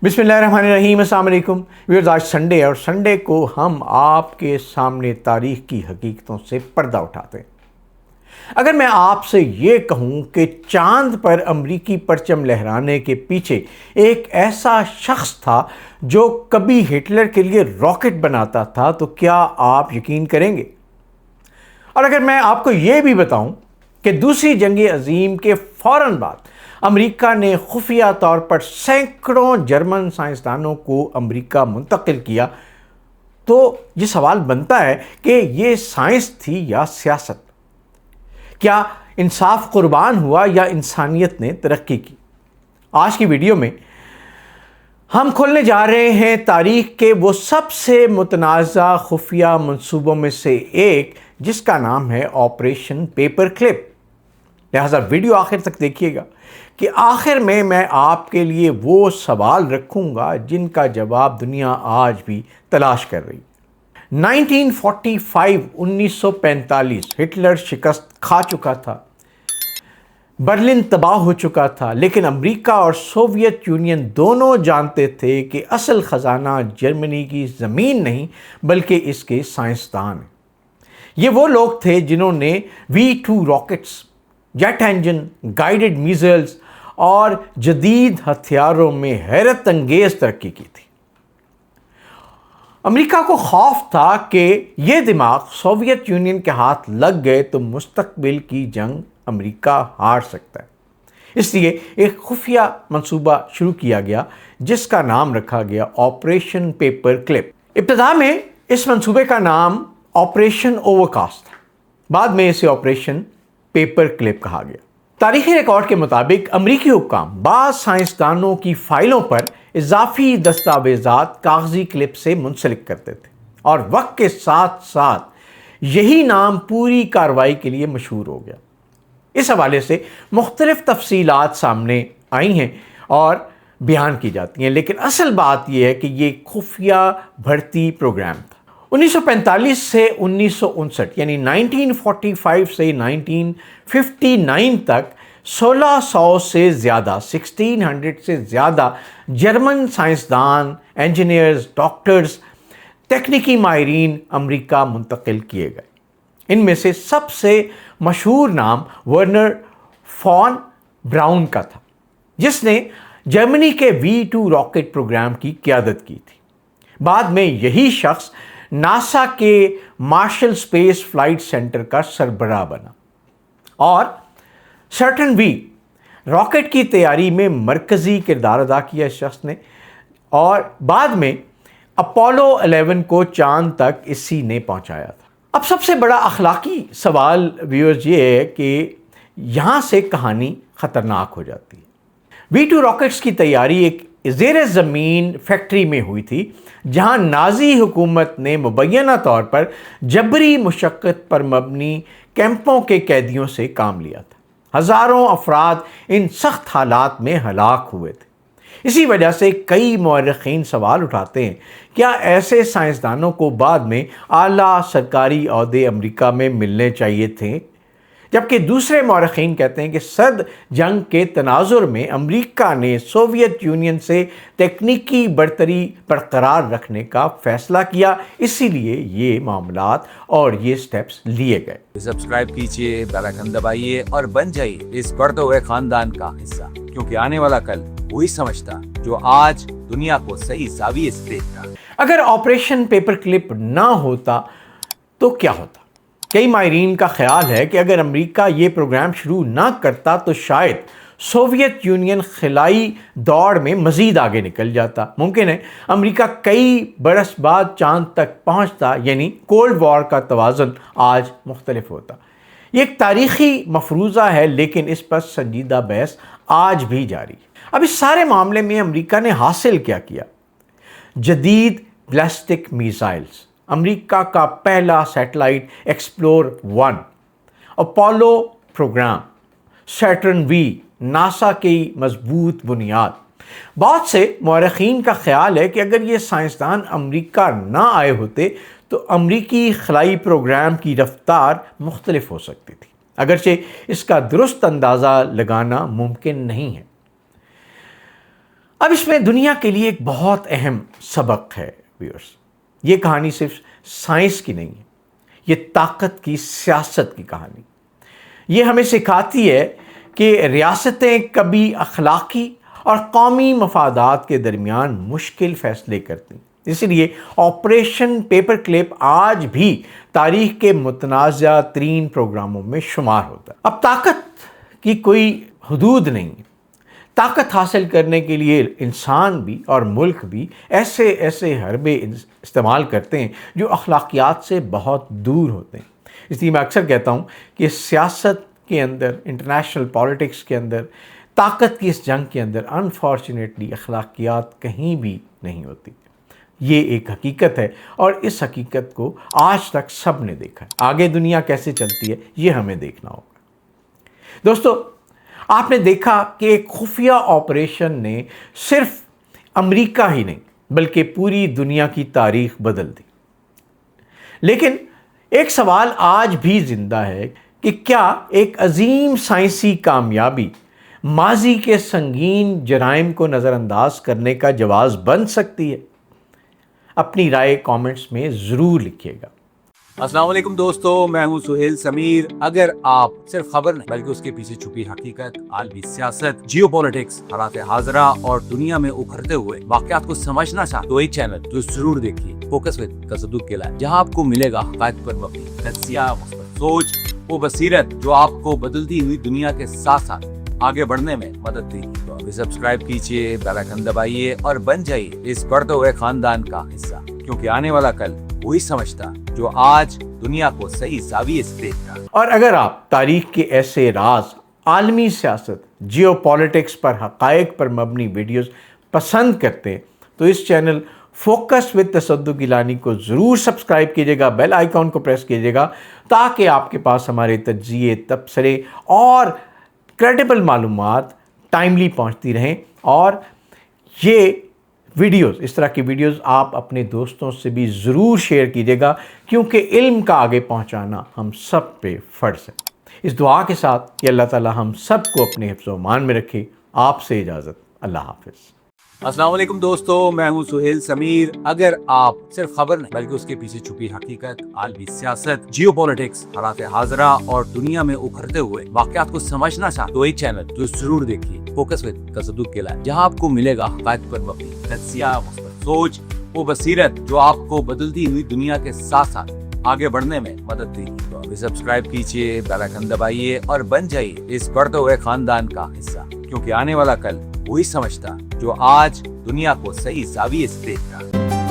बिस्मिल्लाहिर्रहमानिर्रहीम। अस्सलाम वालेकुम व्यूअर्स, आज संडे है और संडे को हम आपके सामने तारीख़ की हकीकतों से पर्दा उठाते हैं। अगर मैं आपसे ये कहूँ कि चांद पर अमरीकी परचम लहराने के पीछे एक ऐसा शख्स था जो कभी हिटलर के लिए रॉकेट बनाता था, तो क्या आप यकीन करेंगे? और अगर मैं आपको ये भी बताऊं कि दूसरी जंग अजीम के फ़ौरन बाद अमेरिका ने खुफिया तौर पर सैकड़ों जर्मन साइंसदानों को अमेरिका मुंतकिल किया, तो ये सवाल बनता है कि ये साइंस थी या सियासत? क्या इंसाफ कुर्बान हुआ या इंसानियत ने तरक्की की? आज की वीडियो में हम खोलने जा रहे हैं तारीख के वो सबसे मुतनाज़ा खुफिया मंसूबों में से एक, जिसका नाम है ऑपरेशन पेपर क्लिप। लिहाजा वीडियो आखिर तक देखिएगा कि आखिर में मैं आपके लिए वो सवाल रखूंगा जिनका जवाब दुनिया आज भी तलाश कर रही। 1945 हिटलर शिकस्त खा चुका था, बर्लिन तबाह हो चुका था, लेकिन अमेरिका और सोवियत यूनियन दोनों जानते थे कि असल ख़जाना जर्मनी की ज़मीन नहीं बल्कि इसके साइंसदान हैं। ये वो लोग थे जिन्होंने V2 rockets, jet engine, guided missiles और जदीद हथियारों में हैरत अंगेज तरक्की की थी। अमेरिका को खौफ था कि ये दिमाग सोवियत यूनियन के हाथ लग गए तो मुस्तकबिल की जंग अमेरिका हार सकता है। इसलिए एक खुफिया मंसूबा शुरू किया गया जिसका नाम रखा गया ऑपरेशन पेपर क्लिप। इब्तिदा में इस मंसूबे का नाम ऑपरेशन ओवरकास्ट था, बाद में इसे ऑपरेशन पेपर क्लिप कहा गया। तारीखी रिकॉर्ड के मुताबिक अमरीकी हुक्काम बाज़ साइंसदानों की फाइलों पर इजाफी दस्तावेजात कागजी क्लिप से मुंसलिक करते थे और वक्त के साथ साथ यही नाम पूरी कार्रवाई के लिए मशहूर हो गया। इस हवाले से मुख्तलिफ तफसीलात सामने आई हैं और बयान की जाती हैं, लेकिन असल बात यह है कि ये खुफिया भर्ती प्रोग्राम था। 1945 से 1959 यानी 1945 से 1959 तक 1600 से ज़्यादा 1600 से ज़्यादा जर्मन साइंसदान, इंजीनियर्स, डॉक्टर्स, तकनीकी माहिरीन अमेरिका मुंतकिल किए गए। इनमें से सबसे मशहूर नाम वर्नर फॉन ब्राउन का था, जिसने जर्मनी के V2 रॉकेट प्रोग्राम की क़यादत की थी। बाद में यही शख्स नासा के मार्शल स्पेस फ्लाइट सेंटर का सरबराह बना और सर्टन V रॉकेट की तैयारी में मरकज़ी किरदार अदा किया इस शख्स ने, और बाद में अपोलो 11 को चांद तक इसी ने पहुंचाया था। अब सबसे बड़ा अखलाकी सवाल व्यूअर्स ये है कि यहाँ से कहानी ख़तरनाक हो जाती है। V2 रॉकेट्स की तैयारी एक ज़ेर ज़मीन फैक्ट्री में हुई थी, जहां नाज़ी हुकूमत ने मुबैना तौर पर जबरी मुशक्क़त पर मबनी कैंपों के कैदियों से काम लिया था। हज़ारों अफराद इन सख्त हालात में हलाक हुए थे। इसी वजह से कई मौरख़ीन सवाल उठाते हैं, क्या ऐसे साइंसदानों को बाद में आला सरकारी ओहदे अमेरिका में मिलने चाहिए थे? जबकि दूसरे मौरख़ीन कहते हैं कि सर्द जंग के तनाजुर में अमेरिका ने सोवियत यूनियन से तकनीकी बरतरी बरकरार रखने का फ़ैसला किया, इसीलिए ये मामलात और ये स्टेप्स लिए गए। सब्सक्राइब कीजिए, बेल आइकन दबाइए और बन जाइए इस बढ़ते हुए खानदान का हिस्सा, क्योंकि आने वाला कल वही समझता जो आज दुनिया को सही ज़ाविये से देखता। अगर ऑपरेशन पेपर क्लिप ना होता तो क्या होता? कई माहिरीन का ख्याल है कि अगर अमेरिका ये प्रोग्राम शुरू ना करता तो शायद सोवियत यूनियन खिलाई दौड़ में मज़ीद आगे निकल जाता। मुमकिन है अमेरिका कई बरस बाद चांद तक पहुंचता, यानी कोल्ड वॉर का तवाज़ुन आज मुख्तलिफ होता। ये एक तारीख़ी मफरूज़ा है, लेकिन इस पर संजीदा बहस आज भी जारी है। अब इस सारे मामले में अमेरिका ने हासिल क्या किया? जदीद बैलिस्टिक मिसाइल्स, अमेरिका का पहला satellite Explorer 1, Apollo program, Saturn V, NASA की मजबूत बुनियाद। बहुत से मौरख़ीन का ख्याल है कि अगर ये साइंसदान अमेरिका ना आए होते तो अमेरिकी खलाई प्रोग्राम की रफ्तार मुख्तलिफ हो सकती थी, अगरचे इसका दुरुस्त अंदाज़ा लगाना मुमकिन नहीं है। اب اس میں دنیا کے لیے ایک بہت اہم سبق ہے ویورز. یہ کہانی صرف سائنس کی نہیں ہے، یہ طاقت کی سیاست کی کہانی. یہ ہمیں سکھاتی ہے کہ ریاستیں کبھی اخلاقی اور قومی مفادات کے درمیان مشکل فیصلے کرتی ہیں. اس لیے آپریشن پیپر کلپ آج بھی تاریخ کے متنازع ترین پروگراموں میں شمار ہوتا ہے. اب طاقت کی کوئی حدود نہیں ہے. طاقت حاصل کرنے کے لیے انسان بھی اور ملک بھی ایسے حربے استعمال کرتے ہیں جو اخلاقیات سے بہت دور ہوتے ہیں. اس لیے میں اکثر کہتا ہوں کہ سیاست کے اندر، انٹرنیشنل پالیٹکس کے اندر، طاقت کی اس جنگ کے اندر انفارچونیٹلی اخلاقیات کہیں بھی نہیں ہوتی. یہ ایک حقیقت ہے اور اس حقیقت کو آج تک سب نے دیکھا ہے. آگے دنیا کیسے چلتی ہے یہ ہمیں دیکھنا ہوگا. دوستو، آپ نے دیکھا کہ ایک خفیہ آپریشن نے صرف امریکہ ہی نہیں بلکہ پوری دنیا کی تاریخ بدل دی. لیکن ایک سوال آج بھی زندہ ہے کہ کیا ایک عظیم سائنسی کامیابی ماضی کے سنگین جرائم کو نظر انداز کرنے کا جواز بن سکتی ہے؟ اپنی رائے کامنٹس میں ضرور لکھیے گا. السلام علیکم دوستو، میں ہوں سہیل سمیر. اگر آپ صرف خبر نہیں بلکہ اس کے پیچھے چھپی حقیقت، عالمی سیاست، جیو پولیٹکس، حالات حاضرہ اور دنیا میں ابھرتے ہوئے واقعات کو سمجھنا چاہتے تو ایک چینل جو ضرور دیکھیے، فوکس وتھ تصدق کے لائن، جہاں آپ کو ملے گا حقائق پر مبنی تجزیہ، مثبت سوچ، وہ بصیرت جو آپ کو بدلتی ہوئی دنیا کے ساتھ ساتھ آگے بڑھنے میں مدد دے گی. تو ابھی سبسکرائب کیجیے، بیل آئیکن دبائیے اور بن جائیے اس بڑھتے ہوئے خاندان کا حصہ، کیونکہ آنے والا کل وہی سمجھتا جو آج دنیا کو صحیح زاویے سے دیکھ رہا. اور اگر آپ تاریخ کے ایسے راز، عالمی سیاست، جیو پالیٹکس پر حقائق پر مبنی ویڈیوز پسند کرتے ہیں تو اس چینل فوکس وتھ تصدق گیلانی کو ضرور سبسکرائب کیجیے گا، بیل آئیکن کو پریس کیجیے گا تاکہ آپ کے پاس ہمارے تجزیے، تبصرے اور کریڈیبل معلومات ٹائملی پہنچتی رہیں. اور یہ ویڈیوز، اس طرح کی ویڈیوز آپ اپنے دوستوں سے بھی ضرور شیئر کیجیے گا، کیونکہ علم کا آگے پہنچانا ہم سب پہ فرض ہے. اس دعا کے ساتھ کہ اللہ تعالی ہم سب کو اپنے حفظ و امان میں رکھے. آپ سے اجازت. اللہ حافظ. السلام علیکم دوستو، میں ہوں سہیل سمیر. اگر آپ صرف خبر نہیں بلکہ اس کے پیچھے چھپی حقیقت، عالمی سیاست، جیو پولیٹکس، حالات حاضرہ اور دنیا میں ابھرتے ہوئے واقعات کو سمجھنا چاہتے تو ایک چینل جو ضرور دیکھیے، فوکس وتھ تصدق کے لائن، جہاں آپ کو ملے گا حقائق پر مبنی تجزیہ، مثبت سوچ، وہ بصیرت جو آپ کو بدلتی ہوئی دنیا کے ساتھ ساتھ آگے بڑھنے میں مدد دے گی. تو ابھی سبسکرائب کیجیے، بیل آئیکن دبائیے اور بن جائیے اس بڑھتے ہوئے خاندان کا حصہ، کیونکہ آنے والا کل وہی سمجھتا جو آج دنیا کو صحیح زاویے سے دیکھ رہا.